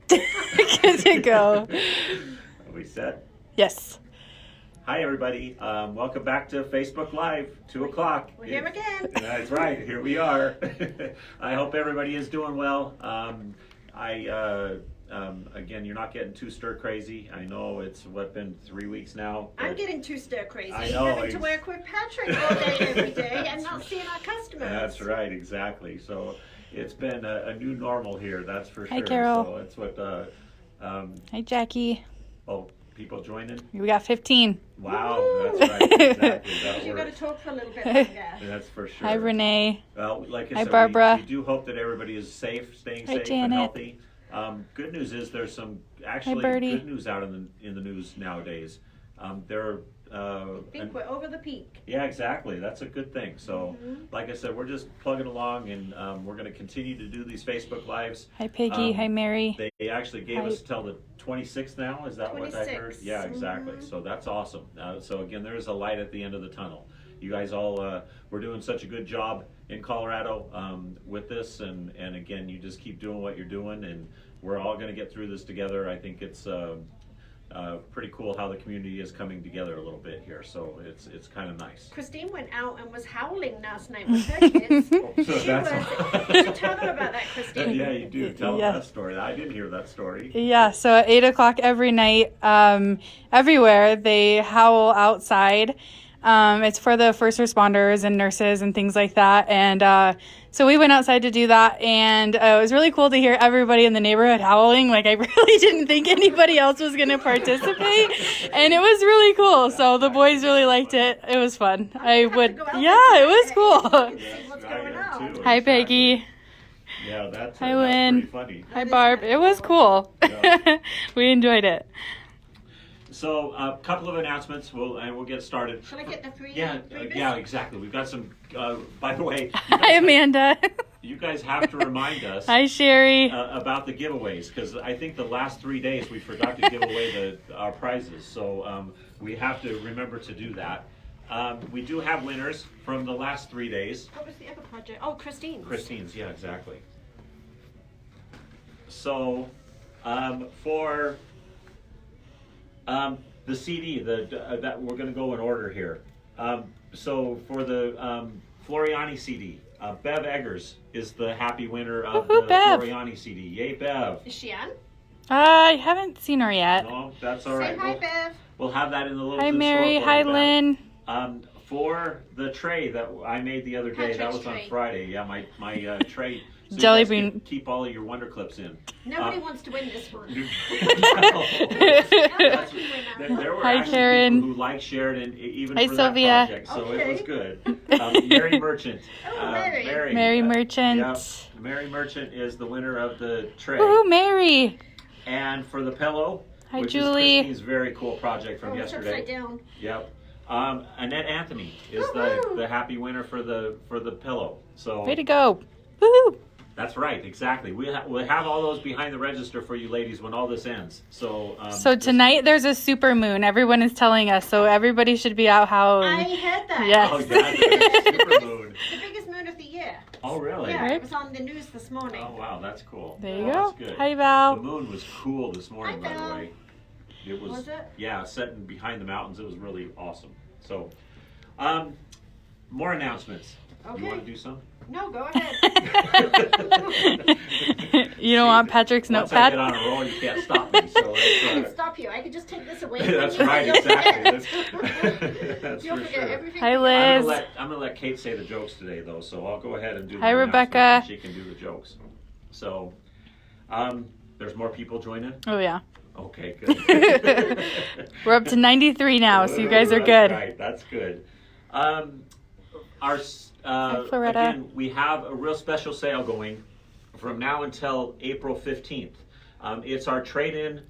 Good to go. Are we set? Yes. Hi, everybody. Welcome back to Facebook Live, 2 o'clock. We're here again. That's right. Here we are. I hope everybody is doing well. Again, you're not getting too stir crazy. I know it's been 3 weeks now. I'm getting too stir crazy. I know, Having to work with Patrick all day every day and not seeing our customers. That's right, exactly. So it's been a new normal here, that's for sure. Hi, Carol. So it's what, Hi, Jackie. people joining? We got 15. Wow, that's right, exactly. That You've got to works. talk for a little bit longer. That's for sure. Hi, Renee. Well, like I Hi, said, Barbara. We do hope that everybody is safe, staying Hi, safe and Janet. healthy. Good news is there's some actually Birdie. good news out in the news nowadays. I think we're over the peak. Yeah, exactly. That's a good thing. So, Mm-hmm. like I said, we're just plugging along, and we're going to continue to do these Facebook Lives. Hi, Peggy. Hi, Mary. They actually gave Hi. us till the 26th now. Is that what I heard? 26. Yeah, exactly. Mhm. So that's awesome. So again, there is a light at the end of the tunnel. You guys all, we're doing such a good job in Colorado with this, and again, you just keep doing what you're doing, and we're all going to get through this together. I think it's pretty cool how the community is coming together a little bit here. So it's kind of nice. Christine went out and was howling last night with her kids. So She was. Tell them about that, Christine. Yeah, you do. Tell them Yeah. that story. I didn't hear that story. Yeah, so at 8 o'clock every night, everywhere, they howl outside. It's for the first responders and nurses and things like that. And so we went outside to do that. And it was really cool to hear everybody in the neighborhood howling. Like, I really didn't think anybody else was going to participate. And it was really cool. So the boys really liked it. It was fun. I would, Go out yeah, there it was and cool. see what's I going am on. too, Hi, exactly. Peggy. Yeah, that's Hi, that's Wynn. pretty funny. Hi, Barb. It was cool. Yeah. We enjoyed it. So a couple of announcements. We'll get started. Shall I get the free? Yeah, freebies? yeah, exactly. We've got some. By the way, Hi, Amanda. you guys have to remind us Hi, Sherry. about the giveaways, because I think the last 3 days we forgot to give away our prizes. So we have to remember to do that. We do have winners from the last 3 days. What was the other project? Oh, Christine's. Christine's, yeah, exactly. So, for the CD, that we're going to go in order here. So for the Floriani CD, Bev Eggers is the happy winner of Woohoo, the Bev. Floriani CD. Yay, Bev! Is she on? I haven't seen her yet. No, that's all Say right. hi, We'll, Bev. we'll have that in the little. Hi, store Mary. for Hi, you, Bev. Lynn. For the tray that I made the other day, that Patrick's was on tray. Friday. Yeah, my tray. So you Jelly guys can bean. keep all of your Wonder Clips in. Nobody wants to win this one. There were Hi, actually Karen. people who liked, shared, and even Hi, for Sylvia. that project, so it was Okay. good. Mary Merchant. Oh, Mary. Mary Merchant. Yep. Mary Merchant is the winner of the tray. Woohoo, Mary. And for the pillow, Hi, which Julie. is Christine's very cool project from Oh, it's yesterday. upside down. Yep. Annette Anthony is Woohoo! the happy winner for the pillow. So Way to go. Woohoo. that's right, exactly. We'll have all those behind the register for you ladies when all this ends. So So tonight there's a super moon. Everyone is telling us. So everybody should be out I howling. heard that. Yes. Oh yeah, the supermoon. The biggest moon of the year. Oh really? Yeah, Right. it was on the news this morning. Oh wow, that's cool. There you Oh, go. That's good. Hi, The Val. moon was cool this morning, Hi, by the Val. way. It was. Was it? Yeah, setting behind the mountains. It was really awesome. So, more announcements. Okay. You want to do some? No, go ahead. You don't want Patrick's Once I get notepad? on a roll, you can't stop me. So I can it's, stop you. I can just take this away. that's from you right, and you'll exactly. forget. That's You'll for forget sure. everything. Hi, you Liz. I'm gonna let Kate say the jokes today, though. So I'll go ahead and do. Hi, the Rebecca. announcements and she can do the jokes. So, there's more people joining. Oh, yeah. Okay, good. We're up to 93 now, so you guys are That's good. Right, that's good. Floretta. Again, we have a real special sale going from now until April 15th. It's our trade-in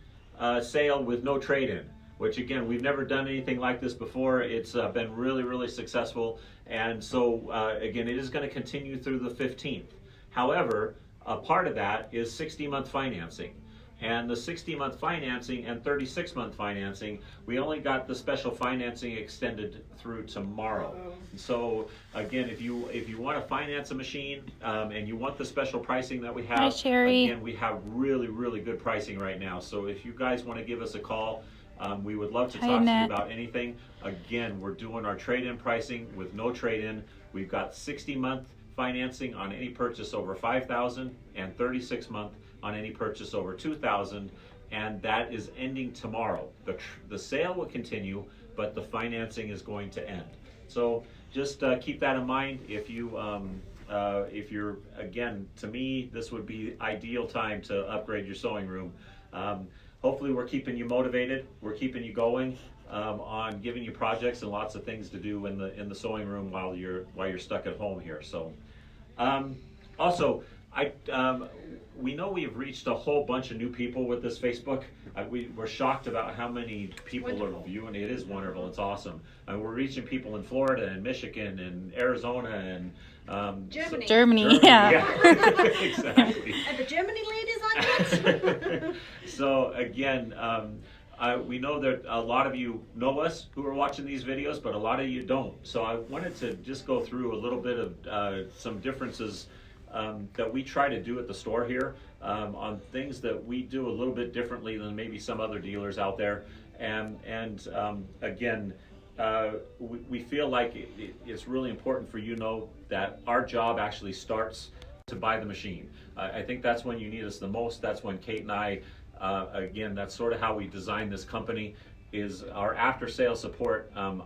sale with no trade-in, which again, we've never done anything like this before. It's been really, really successful. And so again, it is going to continue through the 15th. However, a part of that is 60-month financing. And the 60-month financing and 36-month financing, we only got the special financing extended through tomorrow. So again, if you want to finance a machine and you want the special pricing that we have, Hi, Sherry. again, we have really, really good pricing right now. So if you guys want to give us a call, we would love to Hi, talk to you Annette. about anything. Again, we're doing our trade-in pricing with no trade-in. We've got 60-month financing on any purchase over $5,000 and 36-month on any purchase over $2,000, and that is ending tomorrow. The sale will continue, but the financing is going to end. So just keep that in mind. If you're, again, to me, this would be ideal time to upgrade your sewing room. Hopefully we're keeping you motivated, we're keeping you going on giving you projects and lots of things to do in the sewing room while you're stuck at home here. So also, we know we've reached a whole bunch of new people with this Facebook. We're shocked about how many people are viewing it. It is wonderful. It's awesome. We're reaching people in Florida and Michigan and Arizona and Germany. Yeah. Exactly. And the Germany ladies on that? So again, we know that a lot of you know us who are watching these videos, but a lot of you don't. So I wanted to just go through a little bit of some differences that we try to do at the store here on things that we do a little bit differently than maybe some other dealers out there. And again, we feel like it's really important for you to know that our job actually starts to buy the machine. I think that's when you need us the most. That's when Kate and I, again, that's sort of how we designed this company, is our after-sales support. I'm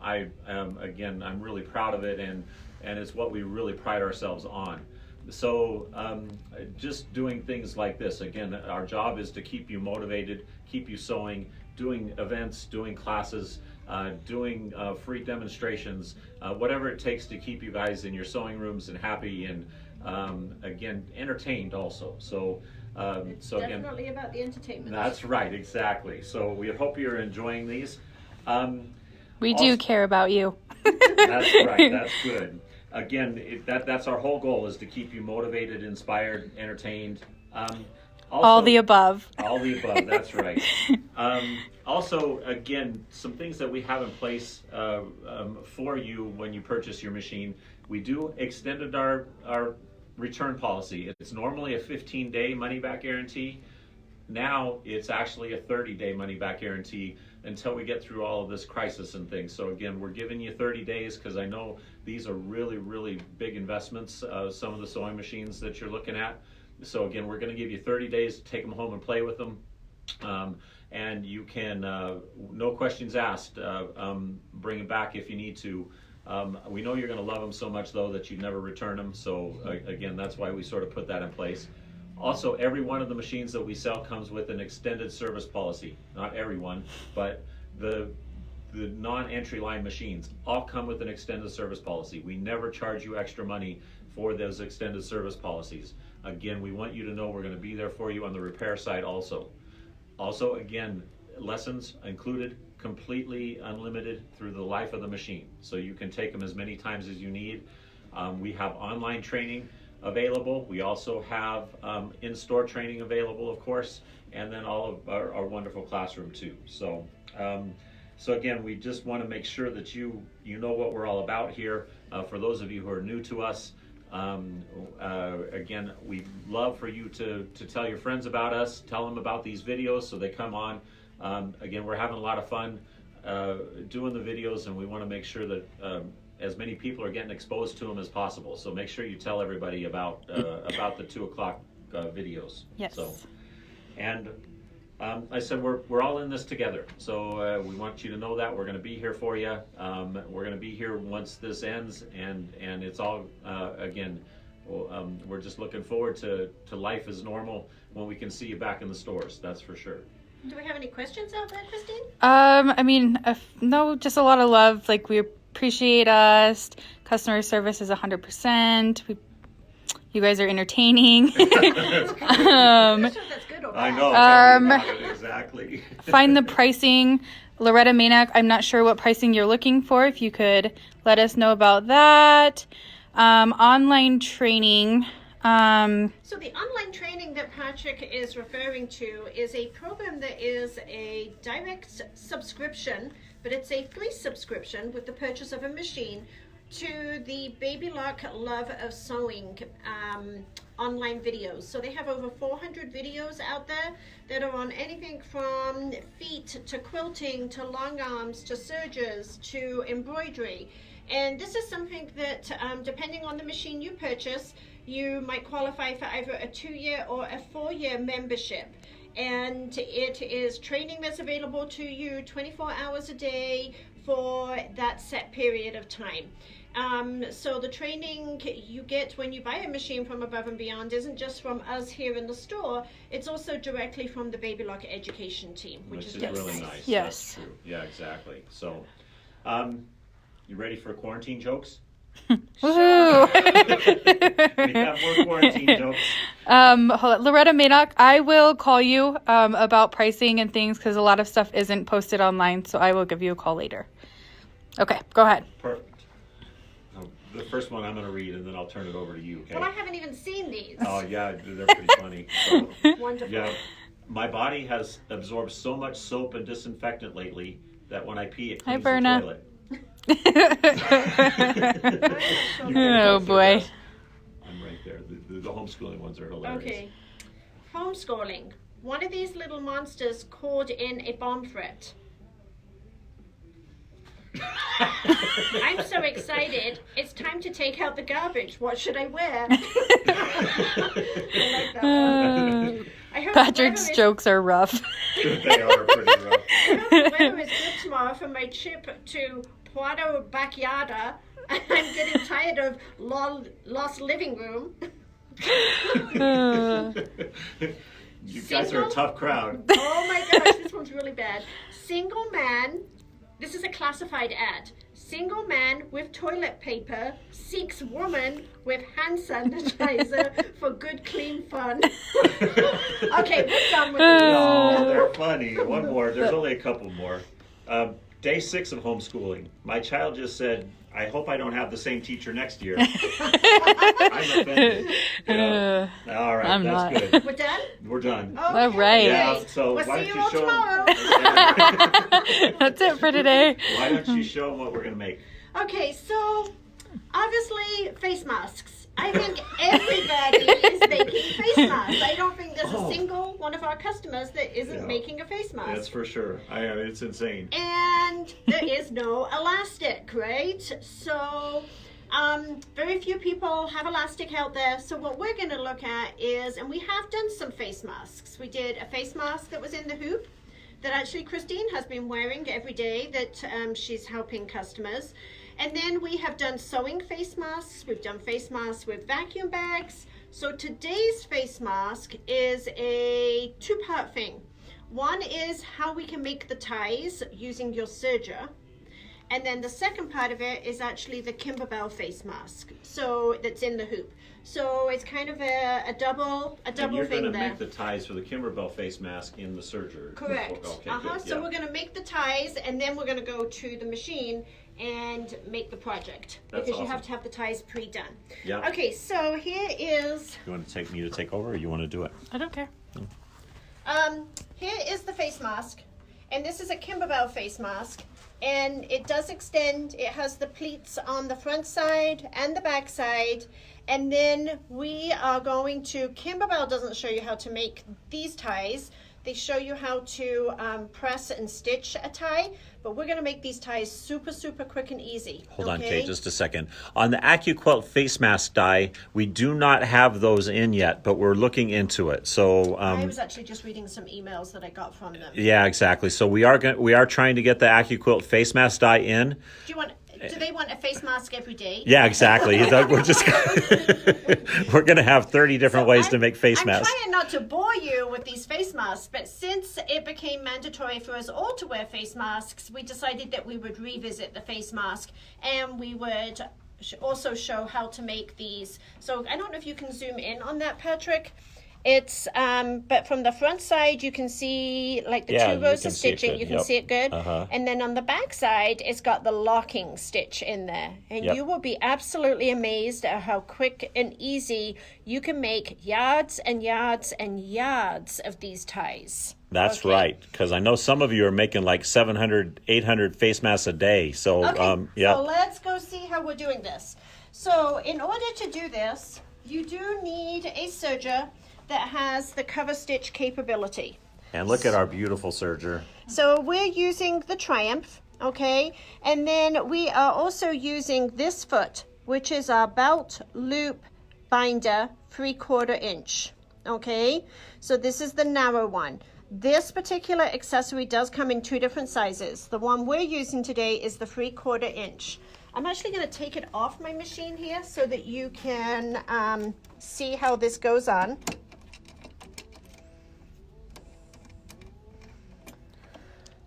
really proud of it, and it's what we really pride ourselves on. So just doing things like this, again, our job is to keep you motivated, keep you sewing, doing events, doing classes, doing free demonstrations, whatever it takes to keep you guys in your sewing rooms and happy and again, entertained also. So so again, definitely about the entertainment. that's right, exactly. So we hope you're enjoying these. We Also- do care about you. That's right, that's good. Again, that's our whole goal, is to keep you motivated, inspired, entertained. Also, All the above. all the above, that's right. Also, again, some things that we have in place for you when you purchase your machine. We do extended our return policy. It's normally a 15-day money-back guarantee. Now it's actually a 30-day money-back guarantee until we get through all of this crisis and things. So again, we're giving you 30 days because I know these are really, really big investments, some of the sewing machines that you're looking at. So again, we're going to give you 30 days to take them home and play with them. And you can, no questions asked, bring them back if you need to. We know you're going to love them so much, though, that you'd never return them. So again, that's why we sort of put that in place. Also, every one of the machines that we sell comes with an extended service policy. Not every one, but the non-entry line machines all come with an extended service policy. We never charge you extra money for those extended service policies. Again, we want you to know we're going to be there for you on the repair side also. Also, again, lessons included, completely unlimited through the life of the machine. So you can take them as many times as you need. We have online training available. We also have in-store training available, of course, and then all of our wonderful classroom too. So, so again, we just want to make sure that you know what we're all about here. For those of you who are new to us, again, we'd love for you to tell your friends about us, tell them about these videos so they come on. Again, we're having a lot of fun doing the videos, and we want to make sure that as many people are getting exposed to them as possible. So make sure you tell everybody about the 2 o'clock videos. Yes. So, and I said we're all in this together. So we want you to know that we're going to be here for you. We're going to be here once this ends, and it's all again. We're just looking forward to life as normal when we can see you back in the stores. That's for sure. Do we have any questions out there, Christine? I mean, no, just a lot of love. Like, we appreciate us. Customer service is 100%. You guys are entertaining. Not sure if that's good or bad. I know. Tell me about it, exactly. Find the pricing. Loretta Manak, I'm not sure what pricing you're looking for. If you could let us know about that. Online training. So the online training that Patrick is referring to is a program that is a direct subscription, but it's a free subscription with the purchase of a machine to the Baby Lock Love of Sewing online videos. So they have over 400 videos out there that are on anything from feet to quilting to long arms to sergers to embroidery. And this is something that depending on the machine you purchase, you might qualify for either a 2-year or a 4-year membership. And it is training that's available to you 24 hours a day for that set period of time. So the training you get when you buy a machine from Above and Beyond isn't just from us here in the store, it's also directly from the Baby Lock education team, which is really nice. Yes. That's true. Yeah, exactly. So, you ready for quarantine jokes? Woohoo! We have more quarantine jokes. Hold on. Loretta Madoc, I will call you about pricing and things because a lot of stuff isn't posted online, so I will give you a call later. Okay, go ahead. Perfect. The first one I'm going to read, and then I'll turn it over to you, okay? Well, I haven't even seen these. Oh, yeah, they're pretty funny. So, Wonderful. yeah, my body has absorbed so much soap and disinfectant lately that when I pee, it Hi, cleans the Berna. toilet. Oh, boy. I'm right there. The homeschooling ones are hilarious. Okay. Homeschooling. One of these little monsters called in a bomb threat. I'm so excited. It's time to take out the garbage. What should I wear? I like that one. I hope Patrick's jokes are rough. They are pretty rough. I hope the weather is good tomorrow for my trip to Puerto Backyarda. I'm getting tired of lost living room. You guys are a tough crowd. Oh my gosh, this one's really bad. Single man, this is a classified ad. Single man with toilet paper seeks woman with hand sanitizer for good clean fun. Okay, we're done with these. Oh, they're funny. One more. There's only a couple more. Day 6 of homeschooling. My child just said, I hope I don't have the same teacher next year. I'm offended. Yeah. All right, I'm that's not. good. We're done? We're done. Okay. All right. Yeah, so We'll why see don't you all you show tomorrow. That's it for today. Why don't you show them what we're going to make? Okay, so obviously face masks. I think everybody is making face masks. I don't think there's a single one of our customers that isn't making a face mask. That's for sure. It's insane. And there is no elastic, right? So very few people have elastic out there. So what we're going to look at is, and we have done some face masks. We did a face mask that was in the hoop that actually Christine has been wearing every day that she's helping customers. And then we have done sewing face masks. We've done face masks with vacuum bags. So today's face mask is a 2-part thing. One is how we can make the ties using your serger. And then the second part of it is actually the Kimberbell face mask. So that's in the hoop. So it's kind of a double And thing you're going to there. make the ties for the Kimberbell face mask in the serger. Correct. Okay, Uh-huh. good. So Yeah. we're going to make the ties, and then we're going to go to the machine and make the project. That's because you awesome. have to have the ties pre-done. Yeah. Okay, so here is You want to take me to take over, or you want to do it? I don't care. here is the face mask, and this is a Kimberbell face mask, and it does extend. It has the pleats on the front side and the back side, and then we are going to, Kimberbell doesn't show you how to make these ties. They show you how to press and stitch a tie, but we're going to make these ties super, super quick and easy. Hold on, okay? Kate, just a second. On the AccuQuilt face mask die, we do not have those in yet, but we're looking into it. So, I was actually just reading some emails that I got from them. yeah, exactly. So we are trying to get the AccuQuilt face mask die in. Do they want a face mask every day? Yeah, exactly. We're just we're going to have 30 different ways to make face masks. I'm trying not to bore you with these face masks, but since it became mandatory for us all to wear face masks, we decided that we would revisit the face mask, and we would also show how to make these. So I don't know if you can zoom in on that, Patrick. It's but from the front side you can see like the Yeah, two you rows can of see it stitching. good. You can Yep. see it good. Uh-huh. And then on the back side it's got the locking stitch in there. And Yep. you will be absolutely amazed at how quick and easy you can make yards and yards and yards of these ties. That's Okay. right, because I know some of you are making like 700, 800 face masks a day. So, Okay, yeah. so let's go see how we're doing this. So in order to do this, you do need a serger that has the cover stitch capability. And look at our beautiful serger. So we're using the Triumph, okay? And then we are also using this foot, which is our belt loop binder 3/4 inch, okay? So this is the narrow one. This particular accessory does come in two different sizes. The one we're using today is the 3/4 inch. I'm actually going to take it off my machine here so that you can see how this goes on.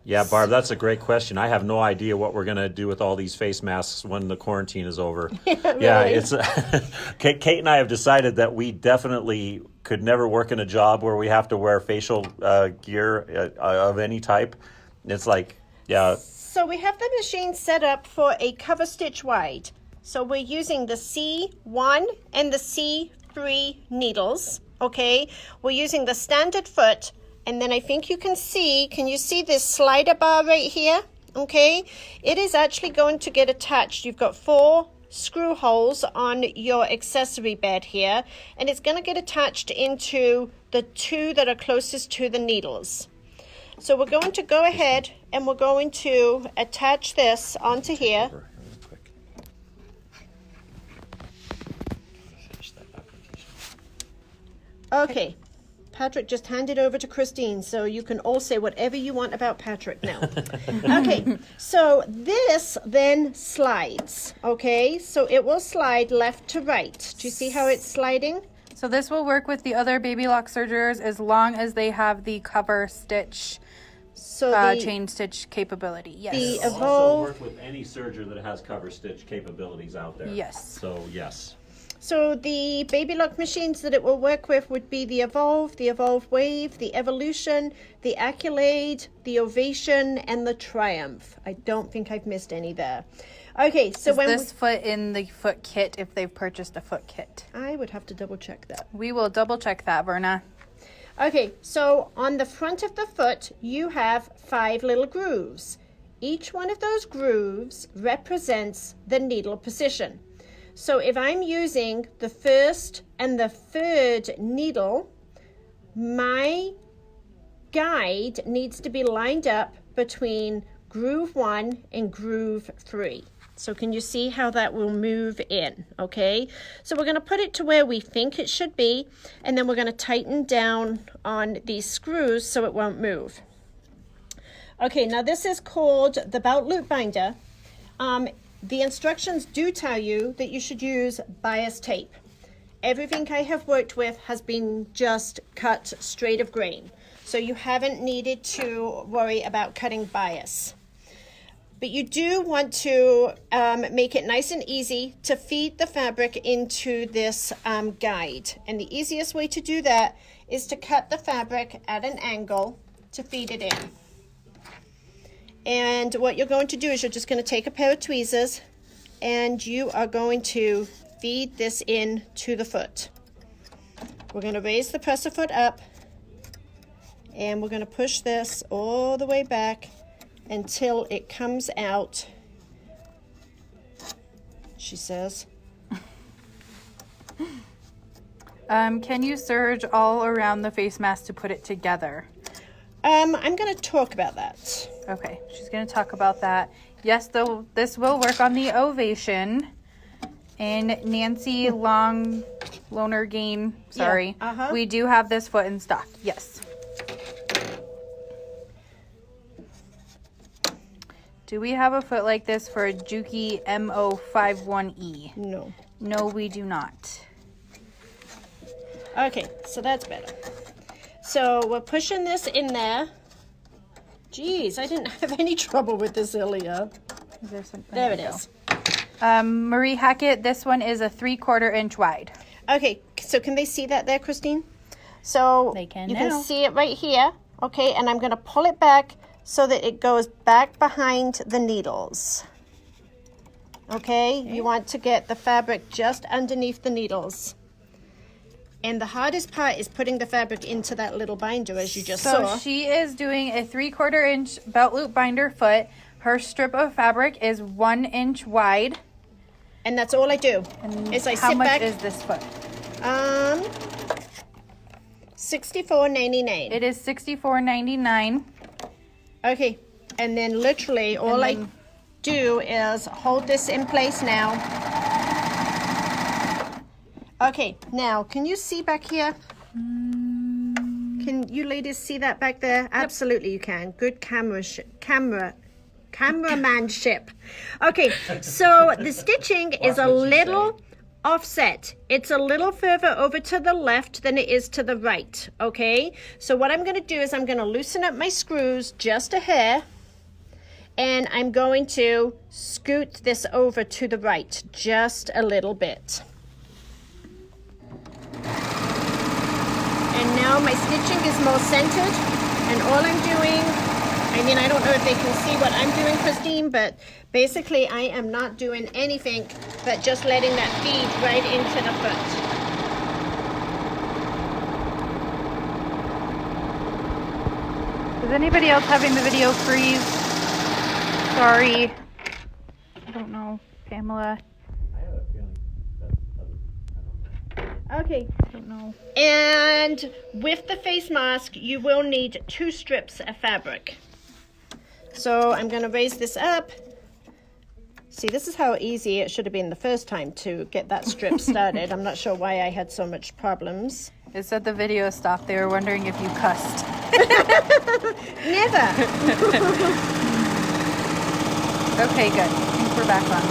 Yeah, Barb, that's a great question. I have no idea what we're going to do with all these face masks when the quarantine is over. Yeah, Really? it's Kate and I have decided that we definitely could never work in a job where we have to wear facial gear of any type. It's like, yeah, So we have the machine set up for a cover stitch wide. So we're using the C1 and the C3 needles, okay? We're using the standard foot, and then I think you can you see this slider bar right here? Okay, it is actually going to get attached. You've got 4 screw holes on your accessory bed here, and it's going to get attached into the 2 that are closest to the needles. So we're going to go ahead and we're going to attach this onto here. Okay, Patrick just handed over to Christine, so you can all say whatever you want about Patrick now. Okay, so this then slides, okay? So it will slide left to right. Do you see how it's sliding? So this will work with the other Baby Lock sergers as long as they have the cover stitch So the, chain stitch capability. Yes. the also Evolve, work with any serger that has cover stitch capabilities out there. Yes. So, yes. so the Baby Lock machines that it will work with would be the Evolve Wave, the Evolution, the Accolade, the Ovation, and the Triumph. I don't think I've missed any there. Okay, so Is when this foot in the foot kit if they've purchased a foot kit? I would have to double check that. We will double check that, Verna. Okay, so on the front of the foot, you have 5 little grooves. Each one of those grooves represents the needle position. So if I'm using the first and the third needle, my guide needs to be lined up between groove 1 and groove 3. So can you see how that will move in, okay? So we're going to put it to where we think it should be, and then we're going to tighten down on these screws so it won't move. Okay, now this is called the belt loop binder. The instructions do tell you that you should use bias tape. Everything I have worked with has been just cut straight of grain, so you haven't needed to worry about cutting bias. But you do want to make it nice and easy to feed the fabric into this guide. And the easiest way to do that is to cut the fabric at an angle to feed it in. And what you're going to do is you're just going to take a pair of tweezers and you are going to feed this in to the foot. We're going to raise the presser foot up and we're going to push this all the way back until it comes out, she says. Can you serge all around the face mask to put it together? I'm going to talk about that. Okay, she's going to talk about that. Yes, though, this will work on the Ovation. And Nancy Loner Gain, sorry. Yeah, uh-huh. We do have this foot in stock. Yes. Do we have a foot like this for a Juki MO51E? No. No, we do not. Okay, so that's better. So we're pushing this in there. Geez, I didn't have any trouble with this earlier. Is there something? There it we go. is. Marie Hackett, this one is a 3/4 inch wide. Okay, so can they see that there, Christine? So They can you now. can see it right here. Okay, and I'm going to pull it back so that it goes back behind the needles. Okay, you want to get the fabric just underneath the needles. And the hardest part is putting the fabric into that little binder, as you just saw. So she is doing a 3/4 inch belt loop binder foot. Her strip of fabric is 1 inch wide. And that's all I do. And is I how sit much back. is this foot? $64.99. It is $64.99. Okay, and then literally all I then- do is hold this in place now. Okay, now can you see back here? Can you ladies see that back there? Absolutely you can. Good cameramanship. Okay, so the stitching is a little offset. It's a little further over to the left than it is to the right, okay? So what I'm going to do is I'm going to loosen up my screws just a hair, and I'm going to scoot this over to the right just a little bit. And now my stitching is more centered, and all I'm doing, I mean, I don't know if they can see what I'm doing, Christine, but basically I am not doing anything but just letting that feed right into the foot. Is anybody else having the video freeze? Sorry. I don't know, Pamela. I have a feeling that's I don't know. Okay, I don't know. and with the face mask, you will need 2 strips of fabric. So I'm going to raise this up. See, this is how easy it should have been the first time to get that strip started. I'm not sure why I had so much problems. It said the video stopped. They were wondering if you cussed. Never. Okay, good. I think we're back on.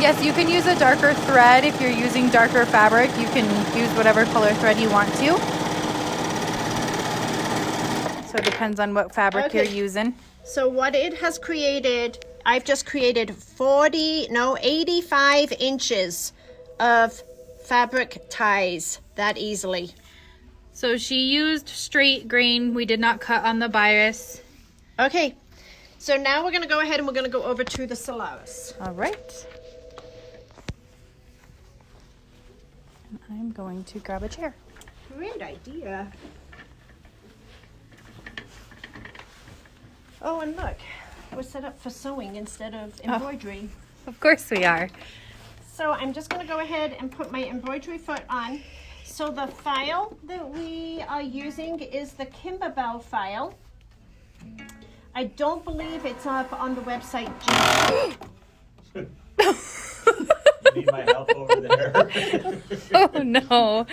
Yes, you can use a darker thread. If you're using darker fabric, you can use whatever color thread you want to. So it depends on what fabric Okay. you're using. So what it has created, I've just created 85 inches of fabric ties that easily. So she used straight grain. We did not cut on the bias. Okay, so now we're going to go ahead and we're going to go over to the Solaris. All right. And I'm going to grab a chair. Great idea. Oh, and look, we're set up for sewing instead of embroidery. Of course we are. So I'm just going to go ahead and put my embroidery foot on. So the file that we are using is the Kimberbell file. I don't believe it's up on the website just You need my help over there. Oh no.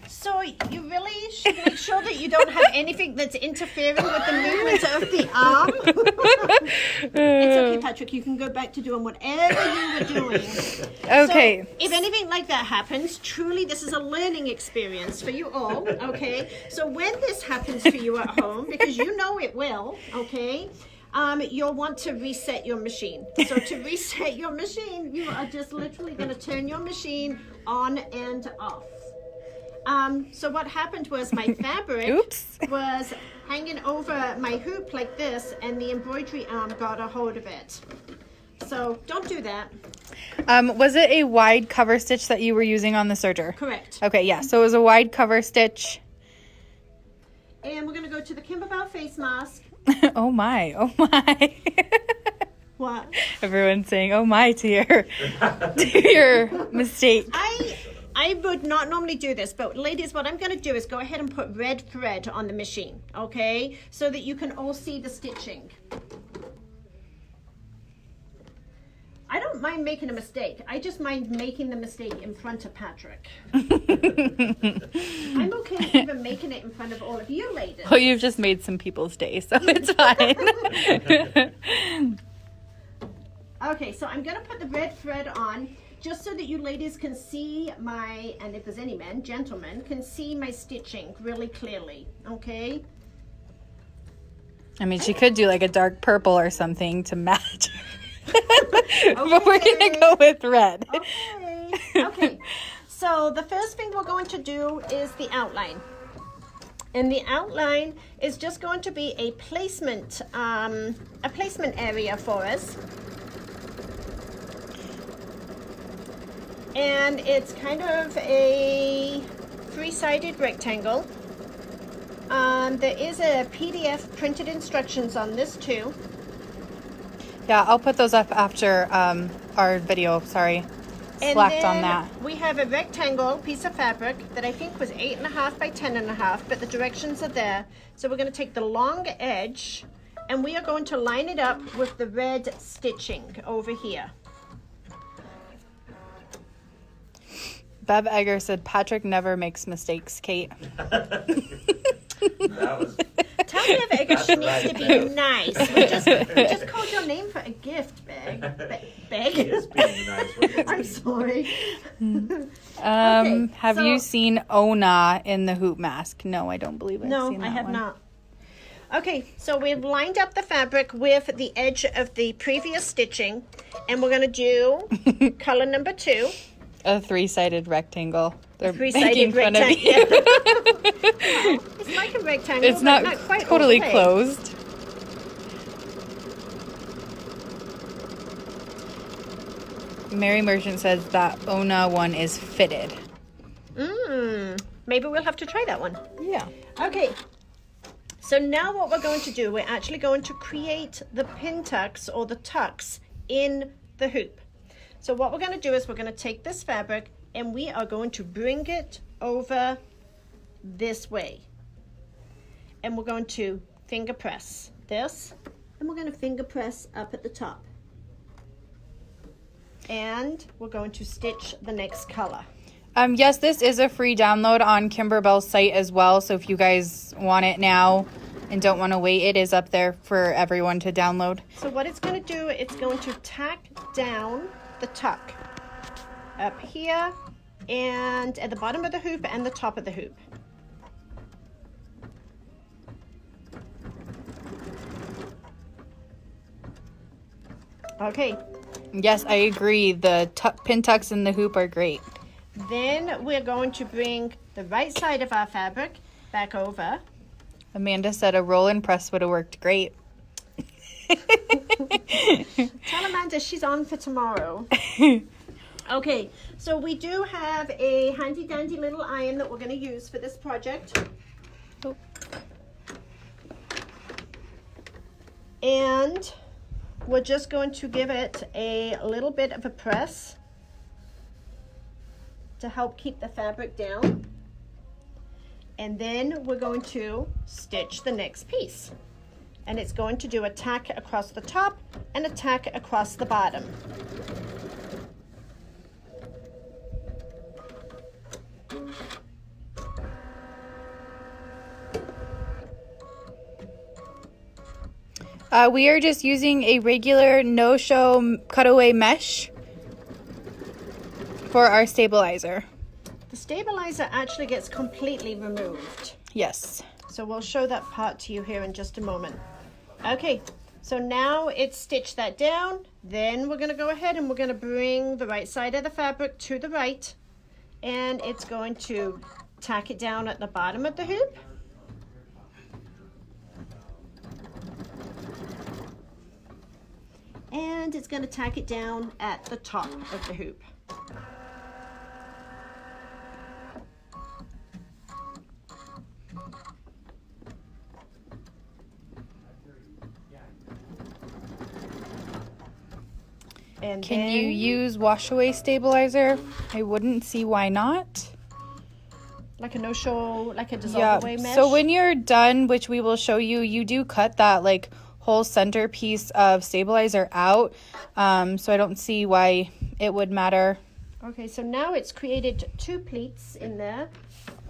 So you really should make sure that you don't have anything that's interfering with the movement of the arm. It's okay, Patrick. You can go back to doing whatever you were doing. Okay. So, if anything like that happens, truly this is a learning experience for you all, okay? So when this happens to you at home, because you know it will, okay? You'll want to reset your machine. So to reset your machine, you are just literally going to turn your machine on and off. So what happened was my fabric Oops. was hanging over my hoop like this, and the embroidery arm got a hold of it. So don't do that. Was it a wide cover stitch that you were using on the serger? Correct. Okay, yeah. So it was a wide cover stitch. And we're going to go to the Kimberbell face mask. Oh my. Oh my. What? Everyone's saying oh my to your mistake. I would not normally do this, but ladies, what I'm going to do is go ahead and put red thread on the machine, okay? So that you can all see the stitching. I don't mind making a mistake. I just mind making the mistake in front of Patrick. I'm okay with even making it in front of all of you ladies. Well, you've just made some people's day, so it's fine. Okay, so I'm going to put the red thread on just so that you ladies can see my, and if there's any men, gentlemen, can see my stitching really clearly, okay? I mean, she could do like a dark purple or something to match. But we're going to go with red. Okay. Okay. So the first thing we're going to do is the outline. And the outline is just going to be a placement area for us. And it's kind of a three-sided rectangle. There is a PDF printed instructions on this too. Yeah, I'll put those up after our video. Sorry, slacked on that. We have a rectangle piece of fabric that I think was 8.5 by 10.5, but the directions are there. So we're going to take the long edge and we are going to line it up with the red stitching over here. Bev Egger said Patrick never makes mistakes, Kate. That was Tell Bev Egger she needs to be nice. We just called your name for a gift, Beg. he is being nice. What did I'm he- sorry. Have so- you seen Ona in the hoop mask? No, I don't believe I've No, seen that I have one. not. Okay, so we've lined up the fabric with the edge of the previous stitching, and we're going to do color number 2. A three-sided rectangle. They're Three-sided making fun of rectangle. you. It's like a rectangle, It's but not quite totally all the way. closed. Mary Merchant says that Ona one is fitted. Maybe we'll have to try that one. Yeah. Okay, so now what we're going to do, we're actually going to create the pin tucks or the tucks in the hoop. So what we're going to do is we're going to take this fabric and we are going to bring it over this way. And we're going to finger press this, and we're going to finger press up at the top. And we're going to stitch the next color. Yes, this is a free download on Kimberbell's site as well. So if you guys want it now and don't want to wait, it is up there for everyone to download. So what it's going to do, it's going to tack down the tuck up here and at the bottom of the hoop and the top of the hoop. Okay, Yes, I agree. The pin tucks in the hoop are great. then we're going to bring the right side of our fabric back over. Amanda said a roll and press would have worked great. Tell Amanda she's on for tomorrow. Okay, so we do have a handy dandy little iron that we're going to use for this project. Oh. And we're just going to give it a little bit of a press to help keep the fabric down. And then we're going to stitch the next piece. And it's going to do a tack across the top and a tack across the bottom. We are just using a regular no-show cutaway mesh for our stabilizer. The stabilizer actually gets completely removed. Yes. So we'll show that part to you here in just a moment. Okay, so now it's stitched that down. Then we're going to go ahead and we're going to bring the right side of the fabric to the right. And it's going to tack it down at the bottom of the hoop. And it's going to tack it down at the top of the hoop. And Can you then- use wash away stabilizer? I wouldn't see why not. like a no-show, like a dissolve Yeah. away mesh? So when you're done, which we will show you, you do cut that like whole center piece of stabilizer out. So I don't see why it would matter. Okay, so now it's created 2 pleats in there,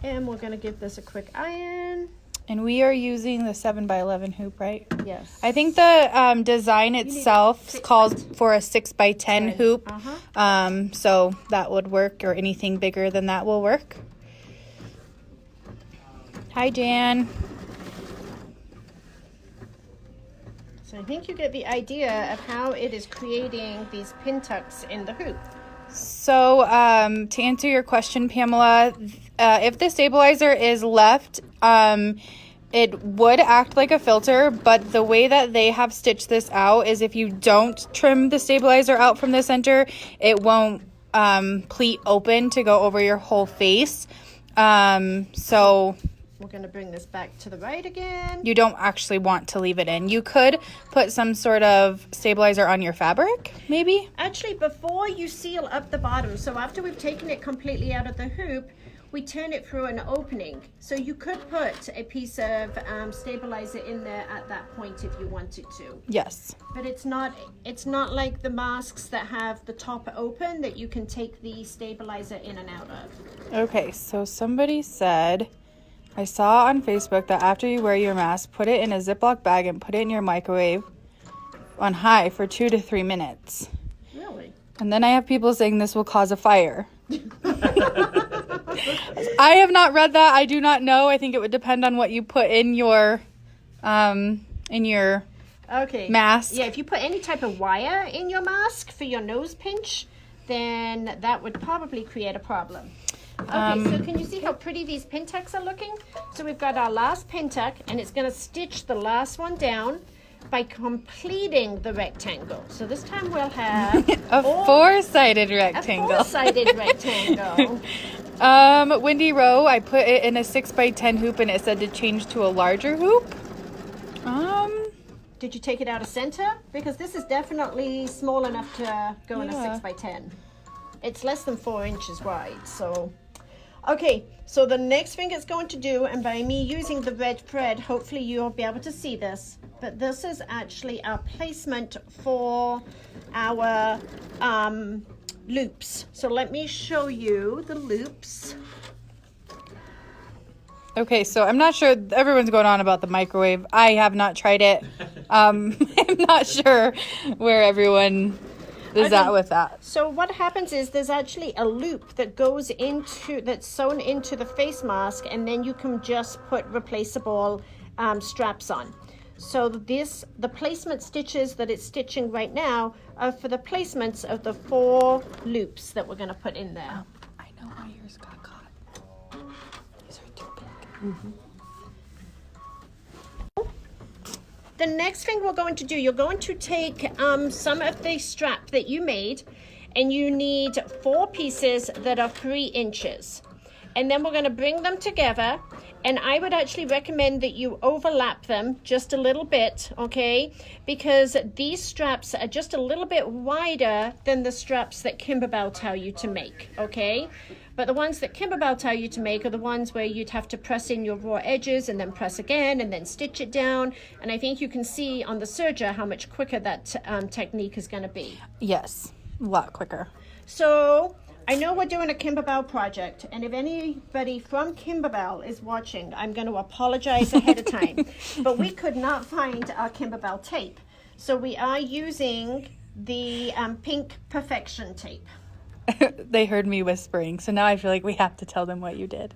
and we're going to give this a quick iron. And we are using the 7x11 hoop, right? Yes. I think the design need itself 6 calls for a 6x10 hoop. Uh-huh. So that would work, or anything bigger than that will work. Hi, Jan. So I think you get the idea of how it is creating these pin tucks in the hoop. So, to answer your question, Pamela, if the stabilizer is left, it would act like a filter, but the way that they have stitched this out is if you don't trim the stabilizer out from the center, it won't pleat open to go over your whole face. So we're going to bring this back to the right again. You don't actually want to leave it in. You could put some sort of stabilizer on your fabric, maybe. Actually, before you seal up the bottom, so after we've taken it completely out of the hoop, we turn it through an opening. So you could put a piece of stabilizer in there at that point if you wanted to. Yes. But it's not like the masks that have the top open that you can take the stabilizer in and out of. Okay, so somebody said, I saw on Facebook that after you wear your mask, put it in a Ziploc bag and put it in your microwave on high for 2 to 3 minutes. Really? And then I have people saying this will cause a fire. I have not read that. I do not know. I think it would depend on what you put in your mask. Yeah, if you put any type of wire in your mask for your nose pinch, then that would probably create a problem. Okay, so can you see how pretty these pin tucks are looking? So we've got our last pin tuck, and it's going to stitch the last one down by completing the rectangle. So this time we'll have a four-sided rectangle. A four-sided rectangle. Windy Row, I put it in a 6x10 hoop, and it said to change to a larger hoop. Did you take it out of center? Because this is definitely small enough to go in a 6x10. It's less than 4 inches wide, so... Okay, so the next thing it's going to do, and by me using the red thread, hopefully you'll be able to see this, but this is actually our placement for our loops. So let me show you the loops. Okay, so I'm not sure, everyone's going on about the microwave. I have not tried it. I'm not sure where everyone is at with that. So what happens is there's actually a loop that goes into, that's sewn into the face mask, and then you can just put replaceable straps on. So the placement stitches that it's stitching right now are for the placements of the 4 loops that we're going to put in there. I know why yours got caught. These are too big. Mm-hmm. The next thing we're going to do, you're going to take some of the strap that you made, and you need 4 pieces that are 3 inches. And then we're going to bring them together, and I would actually recommend that you overlap them just a little bit, okay? Because these straps are just a little bit wider than the straps that Kimberbell tell you to make, okay? But the ones that Kimberbell tell you to make are the ones where you'd have to press in your raw edges and then press again and then stitch it down. And I think you can see on the serger how much quicker that technique is going to be. Yes, a lot quicker. So I know we're doing a Kimberbell project, and if anybody from Kimberbell is watching, I'm going to apologize ahead of time. But we could not find our Kimberbell tape. So we are using the Pink Perfection tape. They heard me whispering, so now I feel like we have to tell them what you did.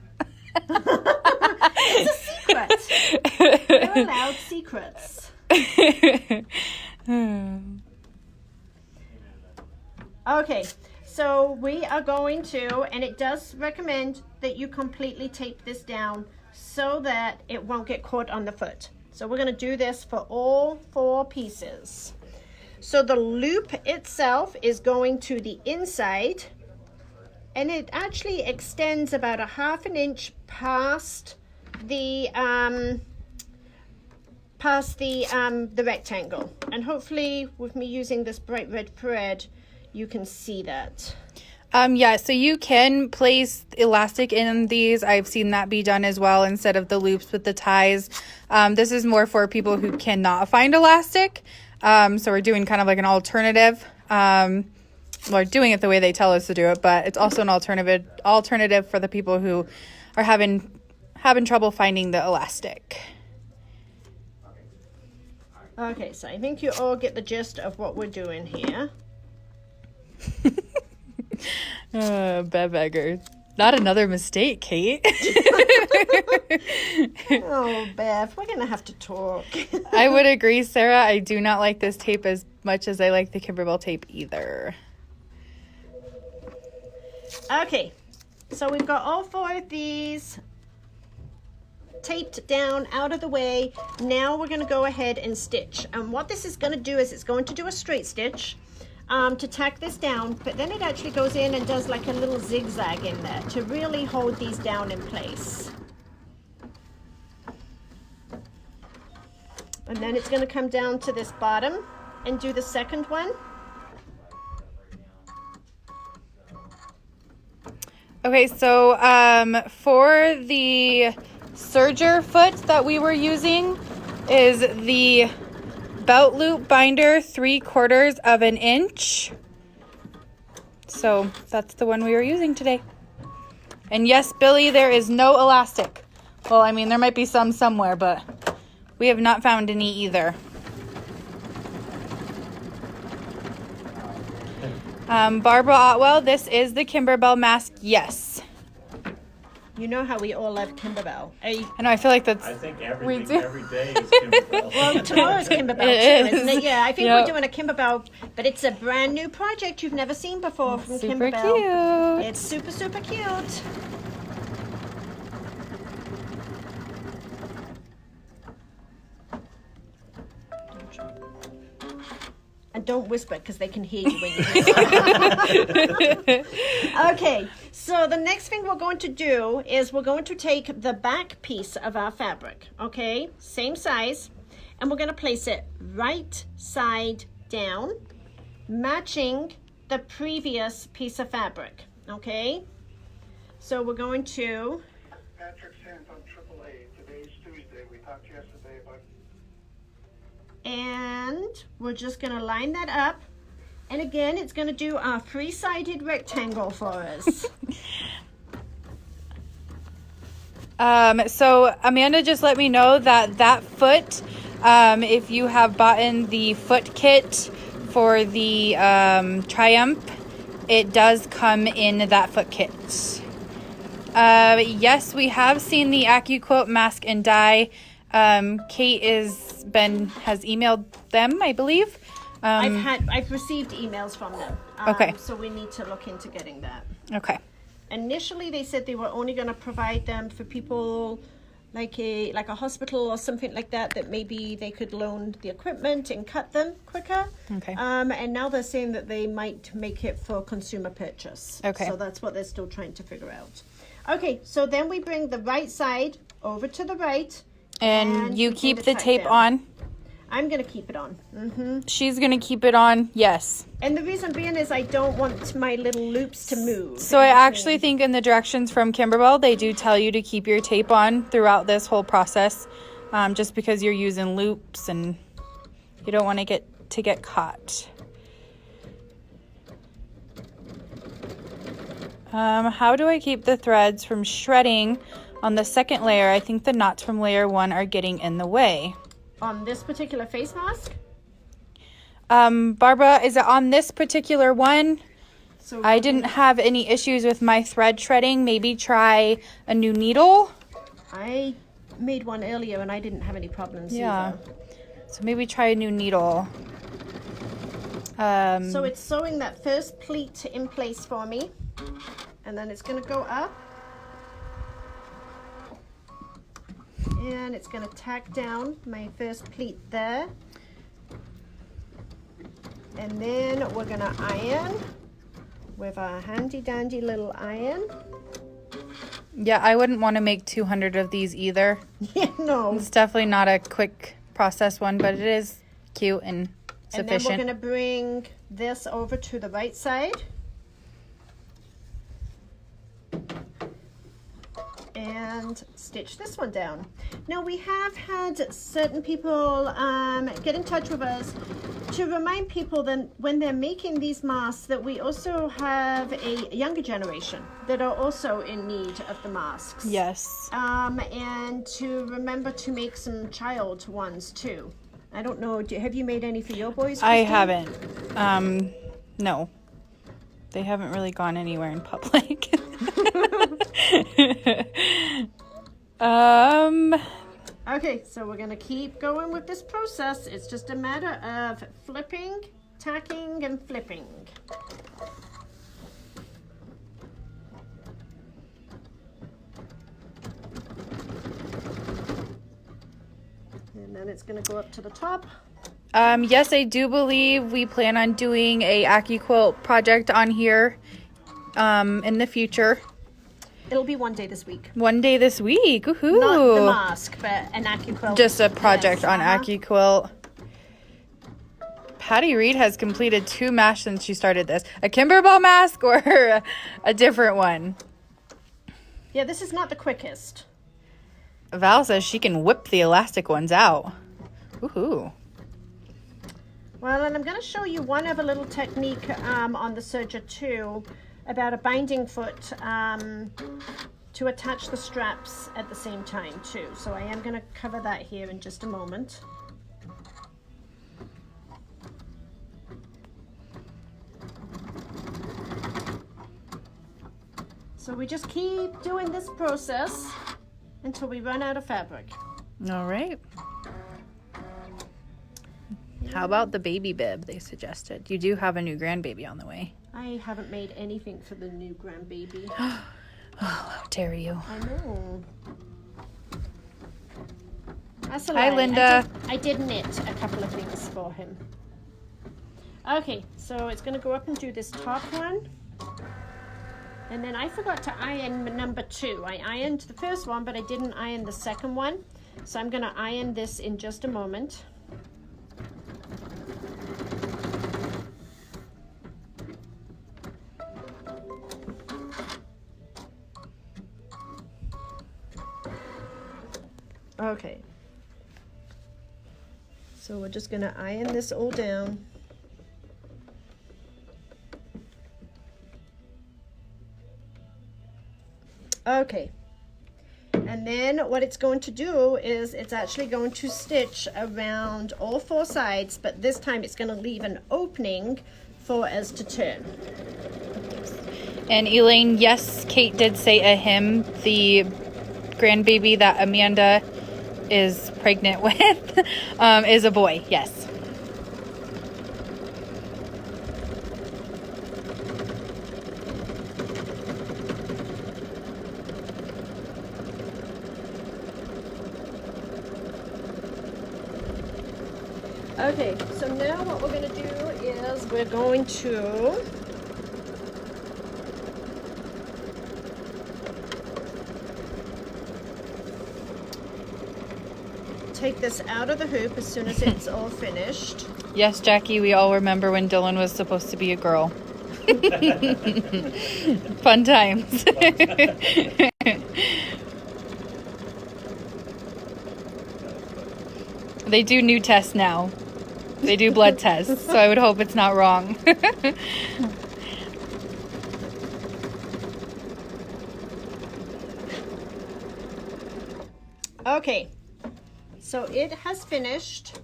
It's a secret. They're allowed secrets. Okay, so we are going to, and it does recommend that you completely tape this down so that it won't get caught on the foot. So we're going to do this for all 4 pieces. So the loop itself is going to the inside, and it actually extends about a 1/2 inch past the rectangle. And hopefully with me using this bright red thread, you can see that. Yeah, so you can place elastic in these. I've seen that be done as well instead of the loops with the ties. This is more for people who cannot find elastic. So we're doing kind of like an alternative. We're doing it the way they tell us to do it, but it's also an alternative for the people who are having trouble finding the elastic. Okay, so I think you all get the gist of what we're doing here. Bebegger. Not another mistake, Kate. Oh, Beth, we're going to have to talk. I would agree, Sarah. I do not like this tape as much as I like the Kimberbell tape either. Okay, so we've got all 4 of these taped down out of the way. Now we're going to go ahead and stitch. And what this is going to do is it's going to do a straight stitch to tack this down, but then it actually goes in and does like a little zigzag in there to really hold these down in place. And then it's going to come down to this bottom and do the second one. Okay, so for the serger foot that we were using is the belt loop binder 3/4 of an inch. So that's the one we were using today. And yes, Billy, there is no elastic. Well, I mean, there might be some somewhere, but we have not found any either. Barbara Otwell, this is the Kimberbell mask. Yes. You know how we all love Kimberbell. I know, I feel like that's... I think We everything do. every day is Kimberbell. Well, tomorrow's Kimberbell It too, isn't is. it? Yeah, I think Yep. we're doing a Kimberbell, but it's a brand new project you've never seen before from super Kimberbell. cute. It's super, super cute. And don't whisper because they can hear you when you whisper. Okay, so the next thing we're going to do is we're going to take the back piece of our fabric, okay, same size, and we're going to place it right side down, matching the previous piece of fabric, okay? So we're going to, Patrick Sands on AAA. Today's Tuesday. We talked yesterday about and we're just going to line that up. And again, it's going to do our 3-sided rectangle for us. So Amanda just let me know that foot, if you have bought in the foot kit for the Triumph, it does come in that foot kit. Yes, we have seen the AccuQuote mask and die. Kate has emailed them, I believe. I've received emails from them. Okay. So we need to look into getting that. Okay. Initially, they said they were only going to provide them for people like a hospital or something like that maybe they could loan the equipment and cut them quicker. Okay. And now they're saying that they might make it for consumer purchase. Okay. So that's what they're still trying to figure out. Okay, so then we bring the right side over to the right. And you begin keep to the tack tape down. on. I'm going to keep it on. She's going to keep it on. Yes. And the reason being is I don't want my little loops to move. So I actually think in the directions from Kimberbell, they do tell you to keep your tape on throughout this whole process, just because you're using loops and you don't want to get caught. How do I keep the threads from shredding on the second layer? I think the knots from layer 1 are getting in the way. On this particular face mask? Barbara, is it on this particular one? So I didn't have any issues with my thread shredding. Maybe try a new needle. I made one earlier and I didn't have any problems Yeah. either. So maybe try a new needle. So it's sewing that first pleat in place for me. And then it's going to go up. And it's going to tack down my first pleat there. And then we're going to iron with a handy dandy little iron. Yeah, I wouldn't want to make 200 of these either. Yeah, no. It's definitely not a quick process one, but it is cute and And then we're sufficient. going to bring this over to the right side. And stitch this one down. Now we have had certain people get in touch with us to remind people that when they're making these masks that we also have a younger generation that are also in need of the masks. Yes. And to remember to make some child ones too. I don't know, have you made any for your boys, I Christine? haven't. No. They haven't really gone anywhere in public. Okay, so we're gonna keep going with this process. It's just a matter of flipping, tacking, and flipping. And then it's gonna go up to the top. Yes, I do believe we plan on doing a AccuQuilt project on here in the future. It'll be one day this week. One day this week. Woohoo! Not the mask, but an AccuQuilt. Just a project Yes, on AccuQuilt. Patty Reed has completed 2 masks since she started this. A Kimberbell mask or a different one? Yeah, this is not the quickest. Val says she can whip the elastic ones out. Woohoo. Well, and I'm going to show you one other little technique on the Serger 2 about a binding foot to attach the straps at the same time too. So I am going to cover that here in just a moment. So we just keep doing this process until we run out of fabric. All right. How about the baby bib they suggested? You do have a new grandbaby on the way. I haven't made anything for the new grandbaby. Oh, how dare you. I know. That's a Hi, lie. Linda. I did knit a couple of things for him. Okay, so it's going to go up and do this top one. And then I forgot to iron number 2. I ironed the first one, but I didn't iron the second one. So I'm going to iron this in just a moment. Okay. So we're just going to iron this all down. Okay. And then what it's going to do is it's actually going to stitch around all 4 sides, but this time it's going to leave an opening for us to turn. And Elaine, yes, Kate did say a hymn. The grandbaby that Amanda is pregnant with is a boy, yes. Okay, so now what we're going to do is we're going to take this out of the hoop as soon as it's all finished. Yes, Jackie, we all remember when Dylan was supposed to be a girl. Fun times. They do new tests now. They do blood tests, so I would hope it's not wrong. Okay, so it has finished.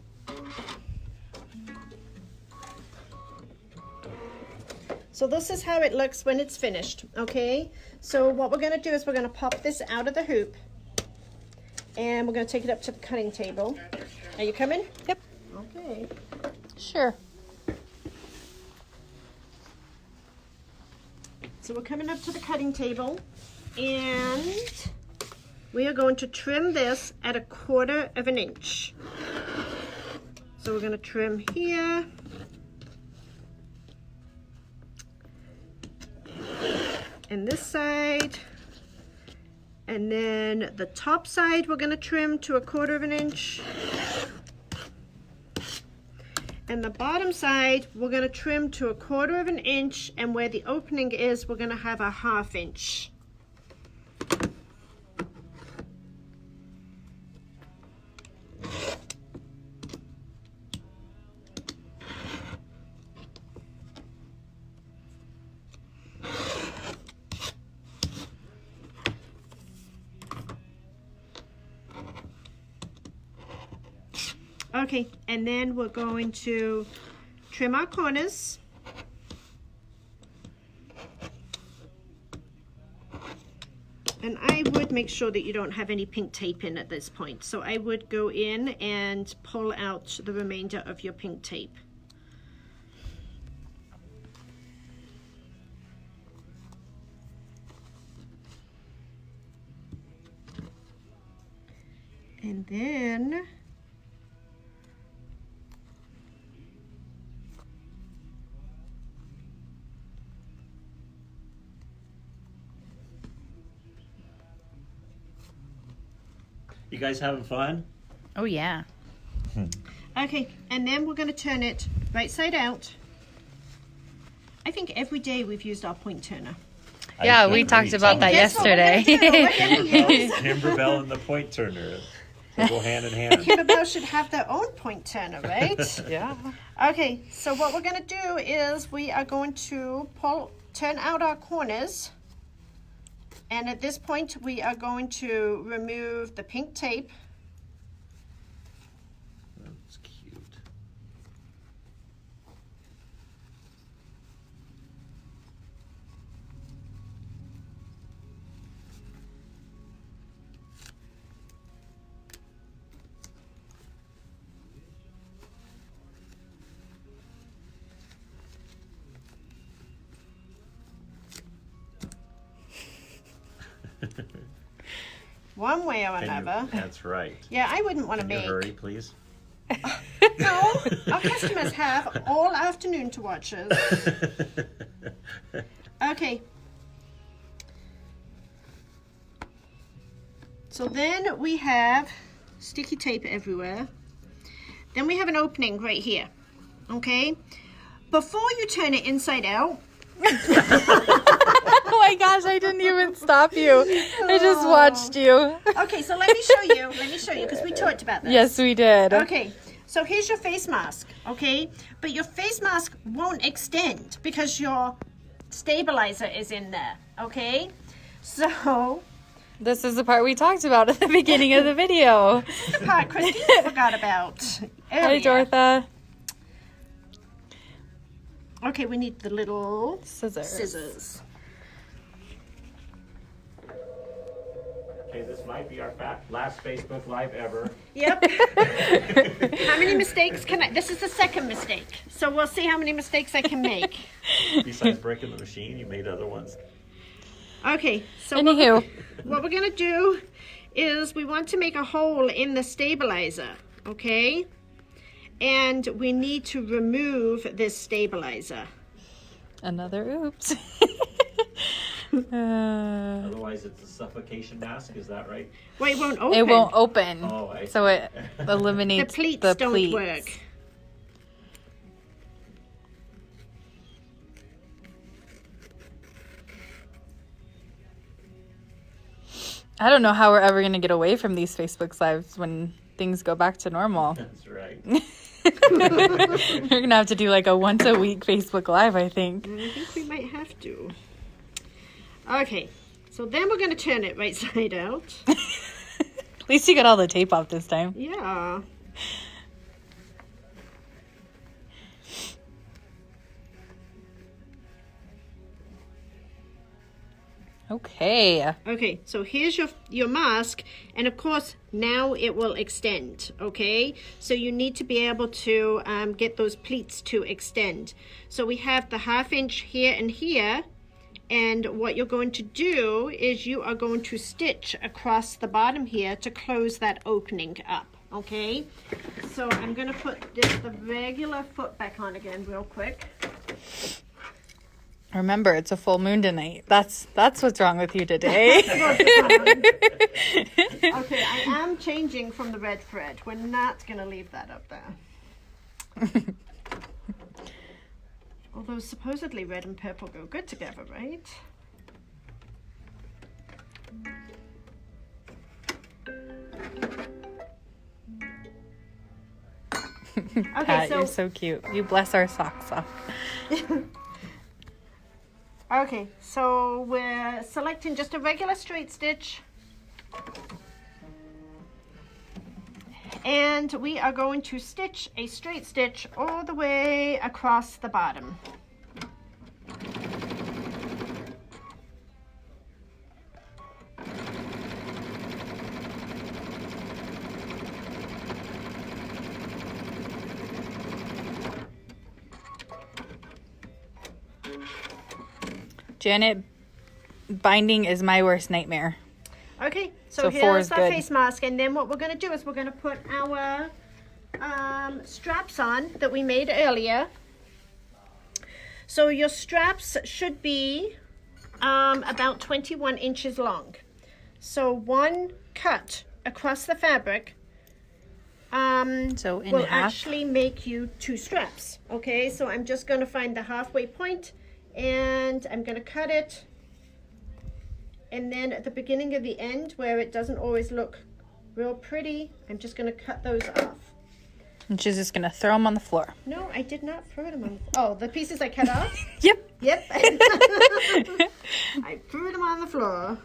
So this is how it looks when it's finished, okay? So what we're going to do is we're going to pop this out of the hoop and we're going to take it up to the cutting table. Are you coming? Yep. Okay. Sure. So we're coming up to the cutting table and we are going to trim this at 1/4 of an inch. So we're going to trim here. And this side. And then the top side we're going to trim to 1/4 of an inch. And the bottom side we're going to trim to 1/4 of an inch, and where the opening is we're going to have a 1/2 inch. Okay, and then we're going to trim our corners. And I would make sure that you don't have any pink tape in at this point. So I would go in and pull out the remainder of your pink tape. And then You guys having fun? Oh, yeah. okay, and then we're going to turn it right side out. I think every day we've used our point turner. Yeah, we talked about that Guess what we're gonna yesterday. do? We're gonna use- Timberbell and the point turner. They go hand in hand. Kimberbell should have their own point turner, right? Yeah. Okay, so what we're going to do is we are going to turn out our corners. And at this point, we are going to remove the pink tape. That's cute. One way or And you- another. That's right. Yeah, I wouldn't want to Can you make. hurry, please? No, our customers have all afternoon to watch us. Okay. So then we have sticky tape everywhere. Then we have an opening right here. Okay? Before you turn it inside out, Oh my gosh, I didn't even stop you. I just watched you. okay, so let me show you. Let me show you because we talked about this. Yes, we did. Okay, so here's your face mask, okay? But your face mask won't extend because your stabilizer is in there, okay? So, This is the part we talked about at the beginning of the video. the part Christine forgot about Hi, earlier. Dortha. Okay, we need the little Scissors. scissors. Okay, this might be our last Facebook Live ever. Yep. How many mistakes can I? This is the second mistake. So we'll see how many mistakes I can make. Besides breaking the machine, you made other ones. Okay, so Anywho, what we're gonna do is we want to make a hole in the stabilizer, okay? And we need to remove this stabilizer. another oops. Otherwise, it's a suffocation mask. Is that right? Well, it won't open. It won't open. Oh, I So it The eliminates pleats the don't pleats. work. I don't know how we're ever going to get away from these Facebook Lives when things go back to normal. That's right. We're going to have to do like a once a week Facebook Live, I think. I think we might have to. Okay, so then we're going to turn it right side out. At least you got all the tape off this time. Yeah. Okay. Okay, so here's your mask, and of course now it will extend, okay? So you need to be able to get those pleats to extend. So we have the 1/2 inch here and here, and what you're going to do is you are going to stitch across the bottom here to close that opening up, okay? So I'm gonna put the regular foot back on again real quick. Remember, it's a full moon tonight. That's what's wrong with you today. Okay, I am changing from the red thread. We're not going to leave that up there. Although supposedly red and purple go good together, right? Okay, Pat, so you're so cute. You bless our socks off. okay, so we're selecting just a regular straight stitch. And we are going to stitch a straight stitch all the way across the bottom. Janet, binding is my worst nightmare. Okay, so So 4 here's is our good. face mask, and then what we're going to do is we're going to put our straps on that we made earlier. So your straps should be about 21 inches long. So one cut across the fabric So in will half. actually make you 2 straps. Okay, so I'm just going to find the halfway point, and I'm going to cut it. And then at the beginning of the end, where it doesn't always look real pretty, I'm just going to cut those off. And she's just going to throw them on the floor. No, I did not throw them on. Oh, the pieces I cut off? Yep. Yep. I threw them on the floor.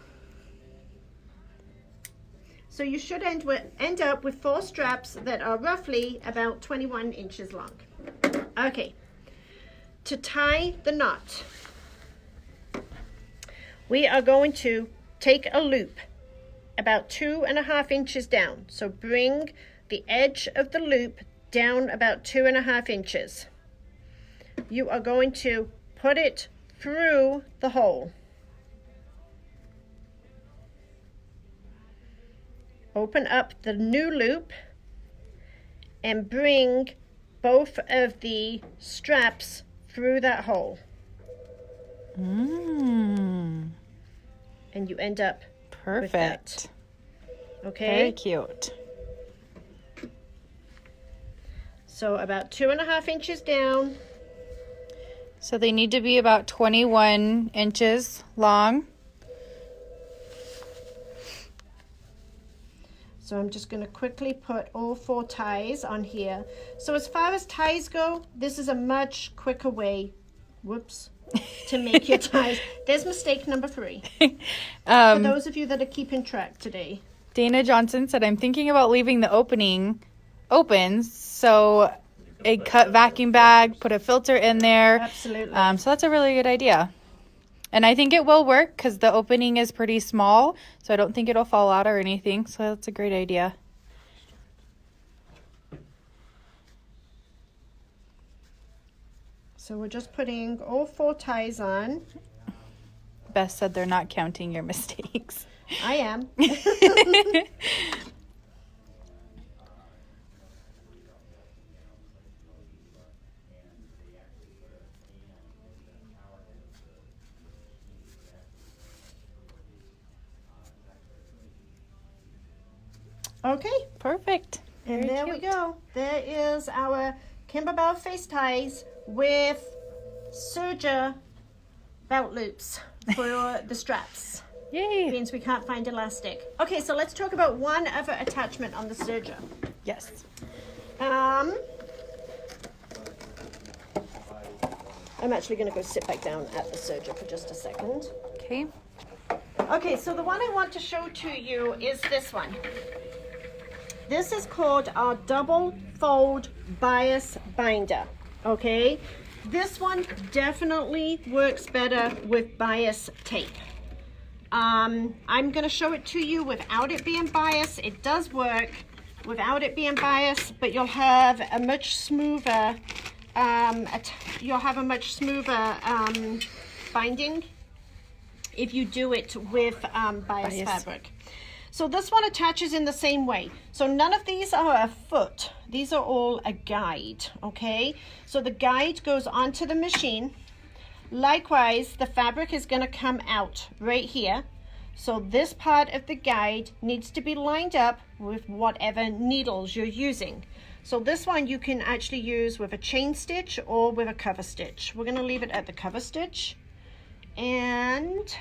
So you should end up with 4 straps that are roughly about 21 inches long. Okay. To tie the knot, we are going to take a loop about 2.5 inches down. So bring the edge of the loop down about 2.5 inches. You are going to put it through the hole. Open up the new loop and bring both of the straps through that hole. Mm, And you end up perfect. okay. Very cute. So about 2.5 inches down. So they need to be about 21 inches long. So I'm just going to quickly put all 4 ties on here. So as far as ties go, this is a much quicker way, to make your ties. There's mistake number 3. For those of you that are keeping track today. Dana Johnson said, I'm thinking about leaving the opening open, so a cut vacuum bag, put a filter in there. Absolutely. So that's a really good idea. And I think it will work because the opening is pretty small, so I don't think it'll fall out or anything. So that's a great idea. So we're just putting all 4 ties on. Beth said they're not counting your mistakes. I am. Okay, Perfect. and Very there we cute. go. There is our Kimberbell face ties with serger belt loops for the straps. Yay. Means we can't find elastic. Okay, so let's talk about one other attachment on the serger. Yes. I'm actually going to go sit back down at the serger for just a second. Okay. Okay, so the one I want to show to you is this one. This is called our double fold bias binder, okay? This one definitely works better with bias tape. I'm going to show it to you without it being bias. It does work without it being bias, but you'll have a much smoother binding if you do it with bias fabric. So this one attaches in the same way. So none of these are a foot. These are all a guide, okay? So the guide goes onto the machine. Likewise, the fabric is going to come out right here. So this part of the guide needs to be lined up with whatever needles you're using. So this one you can actually use with a chain stitch or with a cover stitch. We're going to leave it at the cover stitch. And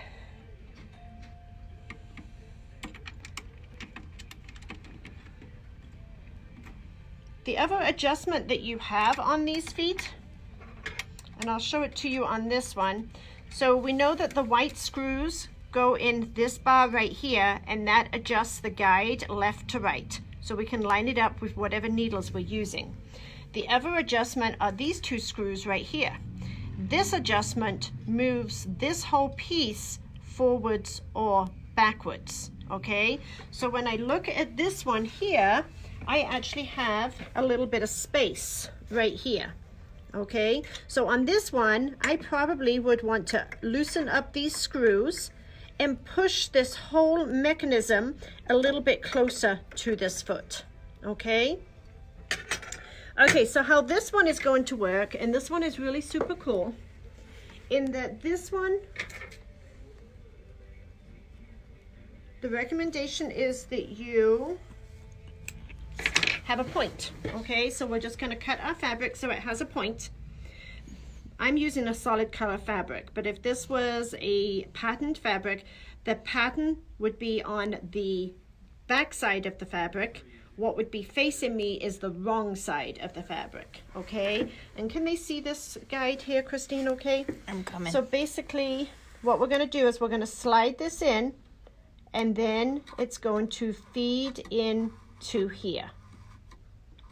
the other adjustment that you have on these feet, and I'll show it to you on this one. So we know that the white screws go in this bar right here, and that adjusts the guide left to right. So we can line it up with whatever needles we're using. The other adjustment are these 2 screws right here. This adjustment moves this whole piece forwards or backwards, okay? So when I look at this one here, I actually have a little bit of space right here, Okay, so on this one, I probably would want to loosen up these screws and push this whole mechanism a little bit closer to this foot. Okay. Okay, so how this one is going to work, and this one is really super cool, in that this one, the recommendation is that you have a point. Okay, so we're just going to cut our fabric so it has a point. I'm using a solid color fabric, but if this was a patterned fabric, the pattern would be on the back side of the fabric. What would be facing me is the wrong side of the fabric. Okay, and can they see this guide here, Christine? Okay, I'm coming. so basically what we're going to do is we're going to slide this in, and then it's going to feed in to here.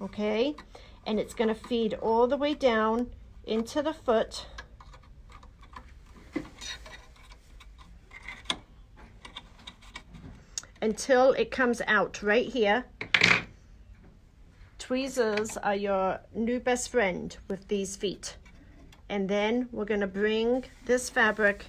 Okay, and it's going to feed all the way down into the foot until it comes out right here. Tweezers are your new best friend with these feet. And then we're going to bring this fabric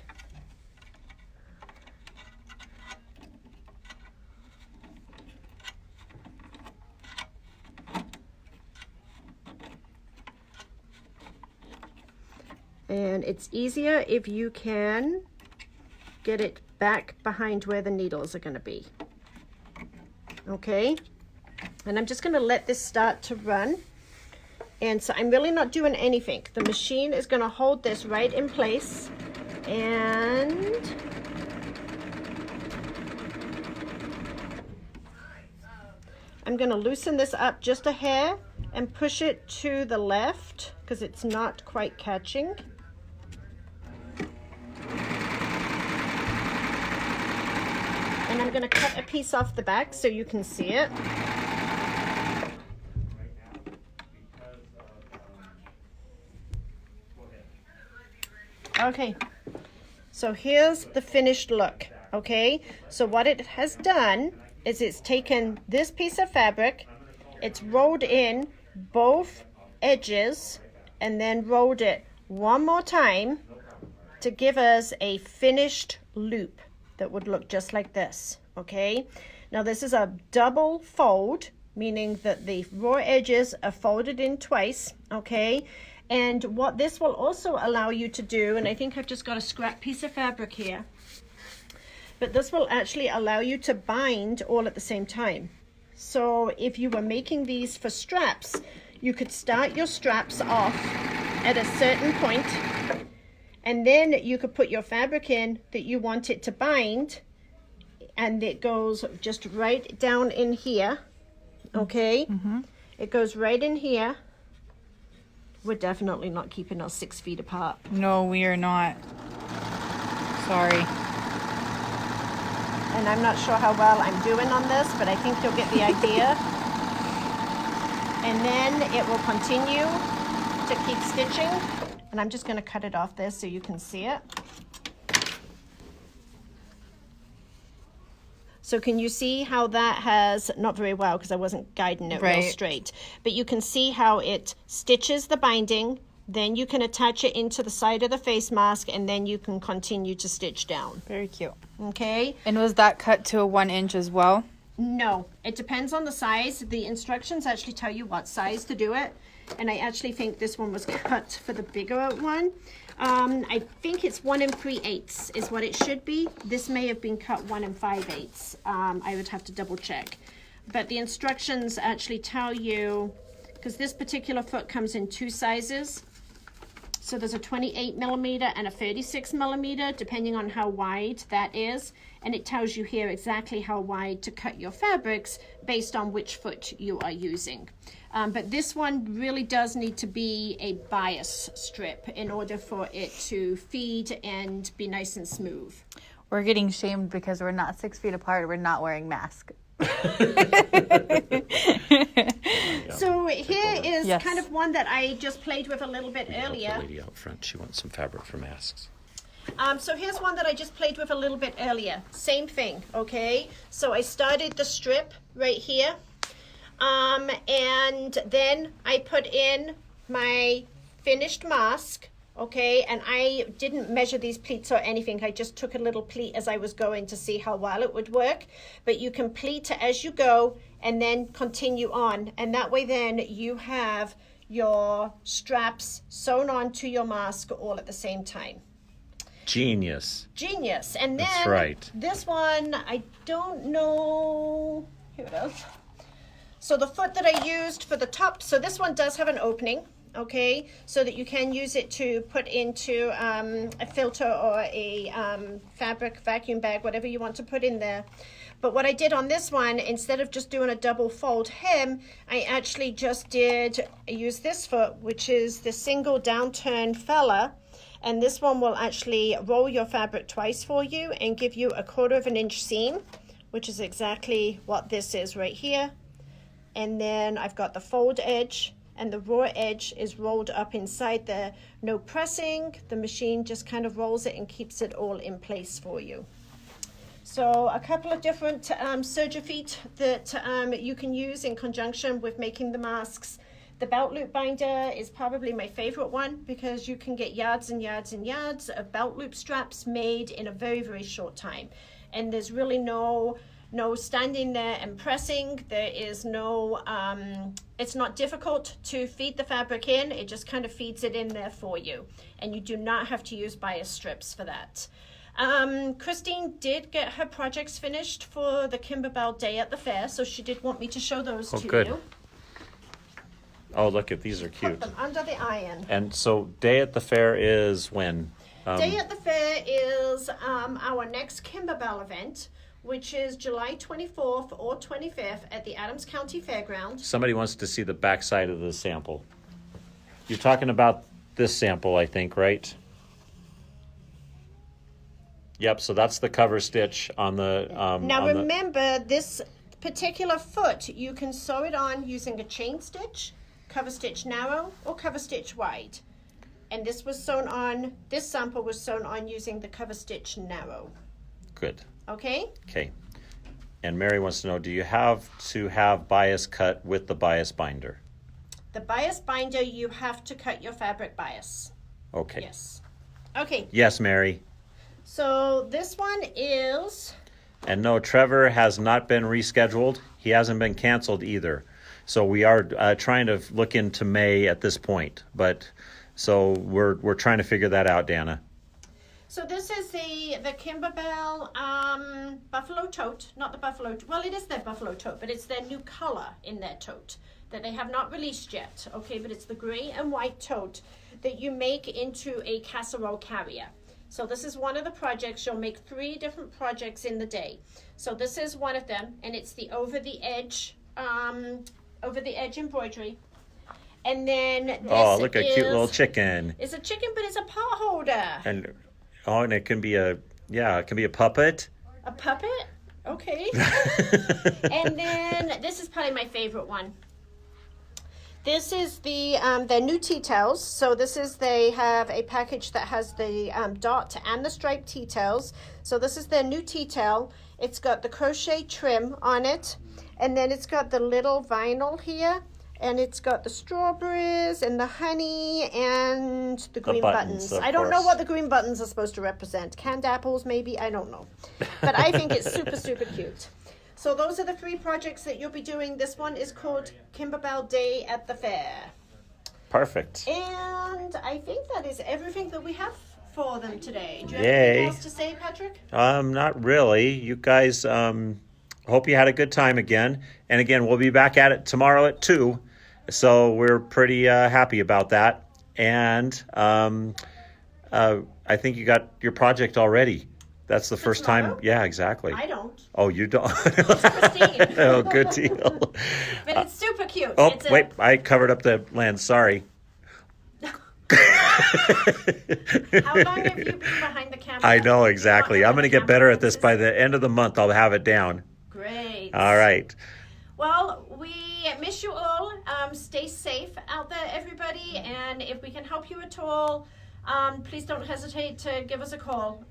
and it's easier if you can get it back behind where the needles are going to be. Okay, and I'm just going to let this start to run, and so I'm really not doing anything. The machine is going to hold this right in place, and I'm going to loosen this up just a hair and push it to the left because it's not quite catching. And I'm going to cut a piece off the back so you can see it. Okay, so here's the finished look. Okay, so what it has done is it's taken this piece of fabric, it's rolled in both edges, and then rolled it one more time to give us a finished loop that would look just like this. Okay, now this is a double fold, meaning that the raw edges are folded in twice. Okay, and what this will also allow you to do, and I think I've just got a scrap piece of fabric here, but this will actually allow you to bind all at the same time. So if you were making these for straps, you could start your straps off at a certain point, and then you could put your fabric in that you want it to bind, and it goes just right down in here. Okay, it goes right in here. We're definitely not keeping us 6 feet apart. No, we are not. Sorry. And I'm not sure how well I'm doing on this, but I think you'll get the idea. And then it will continue to keep stitching. And I'm just going to cut it off there so you can see it. So can you see how that has, not very well because I wasn't guiding it real straight, but you can see how it stitches the binding, then you can attach it into the side of the face mask, and then you can continue to stitch down. Very cute. Okay? And was that cut to a 1 inch as well? No, it depends on the size. The instructions actually tell you what size to do it. And I actually think this one was cut for the bigger one. I think it's 1 3/8 is what it should be. This may have been cut 1 5/8. I would have to double check. But the instructions actually tell you, because this particular foot comes in 2 sizes. So there's a 28 millimeter and a 36 millimeter, depending on how wide that is. And it tells you here exactly how wide to cut your fabrics based on which foot you are using. But this one really does need to be a bias strip in order for it to feed and be nice and smooth. We're getting shamed because we're not 6 feet apart. We're not wearing masks. So here is Yes. kind of one that I just played with a little bit earlier. The lady out front, she wants some fabric for masks. So here's one that I just played with a little bit earlier. Same thing, okay? So I started the strip right here. And then I put in my finished mask, okay, and I didn't measure these pleats or anything. I just took a little pleat as I was going to see how well it would work. But you can pleat as you go and then continue on, and that way then you have your straps sewn onto your mask all at the same time. Genius. Genius. And then That's right. this one, I don't know, here it is. So the foot that I used for the top, so this one does have an opening, okay, so that you can use it to put into a filter or a fabric vacuum bag, whatever you want to put in there. But what I did on this one, instead of just doing a double fold hem, I actually just use this foot, which is the single downturn fella. And this one will actually roll your fabric twice for you and give you 1/4 inch seam, which is exactly what this is right here. And then I've got the fold edge, and the raw edge is rolled up inside there. No pressing, the machine just kind of rolls it and keeps it all in place for you. So a couple of different serger feet that you can use in conjunction with making the masks. The belt loop binder is probably my favorite one because you can get yards and yards and yards of belt loop straps made in a very, very short time. And there's really no standing there and pressing. There is no, it's not difficult to feed the fabric in. It just kind of feeds it in there for you. And you do not have to use bias strips for that. Christine did get her projects finished for the Kimberbell Day at the fair, so she did want me to show those to good. you. Oh, look at these are Put cute. them under the iron. And so day at the fair is when? Day at the fair is our next Kimberbell event, which is July 24th or 25th at the Adams County Fairgrounds. Somebody wants to see the backside of the sample. You're talking about this sample, I think, right? Yep, so that's the cover stitch on the... Now on remember, this particular foot, you can sew it on using a chain stitch, cover stitch narrow, or cover stitch wide. And this was sewn on, this sample was sewn on using the cover stitch narrow. Good. Okay? Okay. And Mary wants to know, do you have to have bias cut with the bias binder? The bias binder, you have to cut your fabric bias. Okay. Yes. Okay, Yes, Mary. so this one is, And no, Trevor has not been rescheduled. He hasn't been canceled either. So we are trying to look into May at this point. But so we're trying to figure that out, Dana. so this is the Kimberbell Buffalo Tote, not the Buffalo, well it is their Buffalo Tote, but it's their new color in their tote that they have not released yet, okay, but it's the gray and white tote that you make into a casserole carrier. So this is one of the projects. You'll make 3 different projects in the day. So this is one of them, and it's the over the edge embroidery. And then this Look, a cute little chicken. It's a chicken, but it's a pot holder. And it can be a puppet. A puppet? Okay. And then this is probably my favorite one. This is their new tea towels. So they have a package that has the dot and the striped tea towels. So this is their new tea towel. It's got the crochet trim on it, and then it's got the little vinyl here, and it's got the strawberries and the honey and the green buttons, buttons. of I don't know course. what the green buttons are supposed to represent. Canned apples, maybe? I don't know. But I think it's super, super cute. So those are the 3 projects that you'll be doing. This one is called Kimberbell Day at the Fair. Perfect. And I think that is everything that we have for them today. Do you have Yay. anything else to say, Patrick? Not really. You guys, hope you had a good time again. And again, we'll be back at it tomorrow at 2. So we're pretty happy about that. And I think you got your project already. That's the first time. tomorrow? Yeah, exactly. I don't. Oh, you don't? Christine. Oh, good deal. But it's super cute. Oh, It's wait, I covered up the land. Sorry. How long have you been behind the camera? I know, exactly. You don't I'm going to have get better at this. cameras. By the end of the month, I'll have it down. Great. All right. Well, we miss you all. Stay safe out there, everybody. And if we can help you at all, please don't hesitate to give us a call.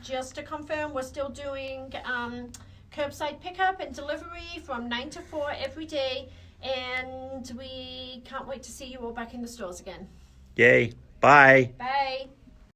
Just to confirm, we're still doing curbside pickup and delivery from 9 to 4 every day. And we can't wait to see you all back in the stores again. Yay. Bye. Bye.